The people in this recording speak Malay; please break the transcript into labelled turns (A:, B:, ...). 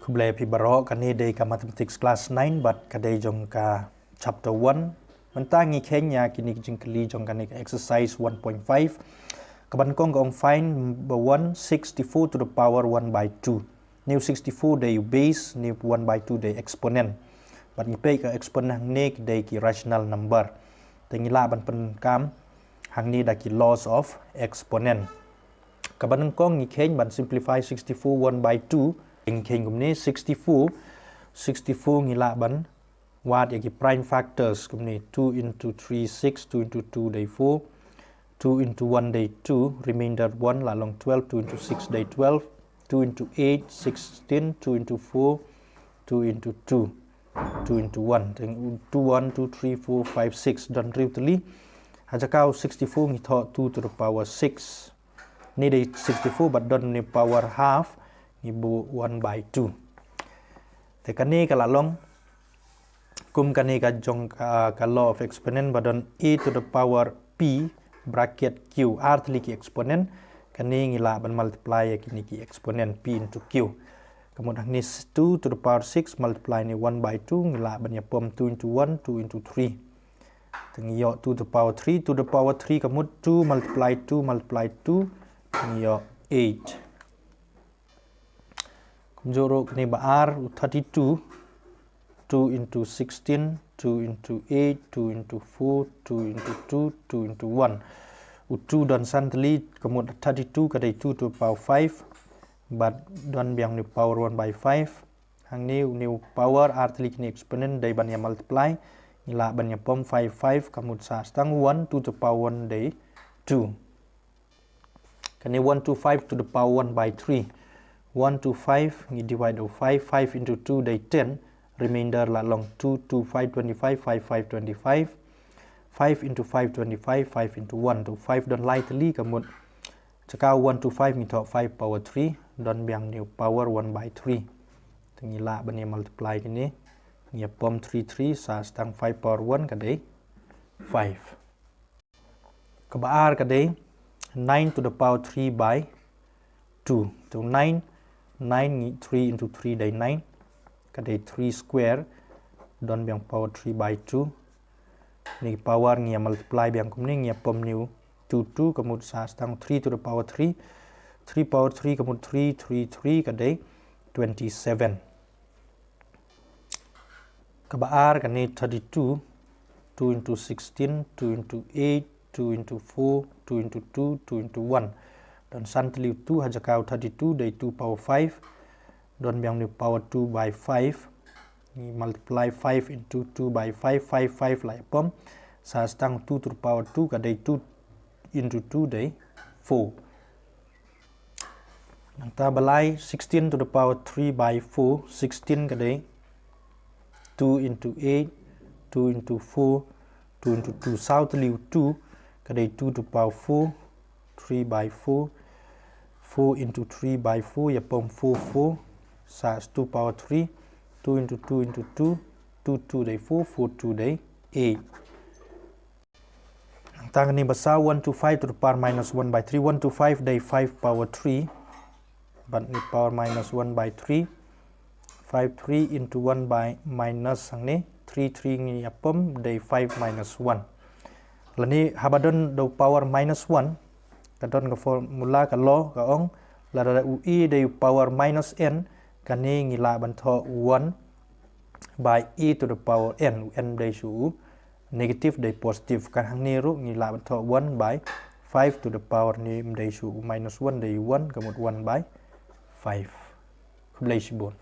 A: Kublai pi baro kani day ka mathematics class 9 but kadai jong ka chapter 1 mentangi Kenya kini jingkeli jong kani exercise 1.5 kaban kong gong find 164 to the power 1 by 2 new 64 day base new 1 by 2 day exponent but ni pe ka exponent ne day ki rational number tengila ban pen kam hang ni da ki laws of exponent kaban kong ni Kenya ban simplify 64 1 by 2 Keng kumni 64 ngila ban wat yaki prime factors kumni 2 into 3 6 2 into 2 day 4 2 into 1 day 2 remainder 1 la long 12 2 into 6 day 12 2 into 8 16 2 into 4 2 into 2 2 into 1 2 1 2 3 4 5 6 dan riutli hajakau 64 ngi tho 2 to the power 6 ni day 64 but don ni power half ibu 1 by 2 te kani kala long kum kani ka jong ka law of exponent badon e to the power p bracket q artli ki exponent kani ngila ban multiply kini ki exponent p into q kemudian ni 2 to the power 6 multiply ni 1 by 2 ngila ban ya pom 2 into 1 2 into 3 tengiyo 2 to the power 3 to the power 3 kemud 2 multiply 2 tengiyo 8 Jorok ni baar 32 2 into 16 2 into 8 2 into 4 2 into 2 2 into 1 2 dan santli kemud 32 kadai 2 to power 5 but dan biang ni power 1 by 5 hang ni power artli ni exponent dai ban ya multiply ila ban ya pom 5 kemud sa stang 1 2 to power 1 dai 2 kani 1 to 5 to the power 1 by 3 1 to 5 ni divide of 5 into 2 day 10 remainder la long 2 to 5 25 5 25 5 into 5 25 5 into 1 to 5 don lightly kamut chakau 1 to 5 ni to 5 power 3 don biang new power 1 by 3 tengila bani multiply ni ni pom 3 sa stang 5 power 1 kadai 5 kabar kadai 9 to the power 3 by 2 to 9 3 into 3 day 9 kadai 3 square don biang power 3 by 2 ni power ngia multiply biang kumni ngia pom new 2 kemud sa stang 3 to the power 3 3 power 3 kemud 3 kadai 27 kabar kani 32 2 into 16 2 into 8 2 into 4 2 into 2 2 into 1 dan santli 2 hajakau 32 day 2 power 5 don biang ni power 2 by 5 ni multiply 5 into 2 by 5 5 lai pom sa stang 2 to the power 2 kadai 2 into 2 day 4 nang ta balai 16 to the power 3 by 4 16 kadai 2 into 8 2 into 4 2 into 2 southly 2 kadai 2 to the power 4 3 by 4 4 into 3 by 4 ya pom 4 sa 2 power 3 2 into 2 into 2 2 day 4 2 day 8 tang ni basa 1 to 5 to the power minus 1 by 3 1 to 5 day 5 power 3 but ni power minus 1 by 3 5 3 into 1 by minus sang ni 3 ni ya pom day 5 minus 1 lani habadon do power minus 1 kadon ka formula ka law ka ong la da ui day power minus n kani ngila ban tho 1 by e to the power n day su negative day positive kan hang ni ru ngila ban tho 1 by 5 to the power ni day su minus 1 day 1 kamut 1 by 5 kublai sibon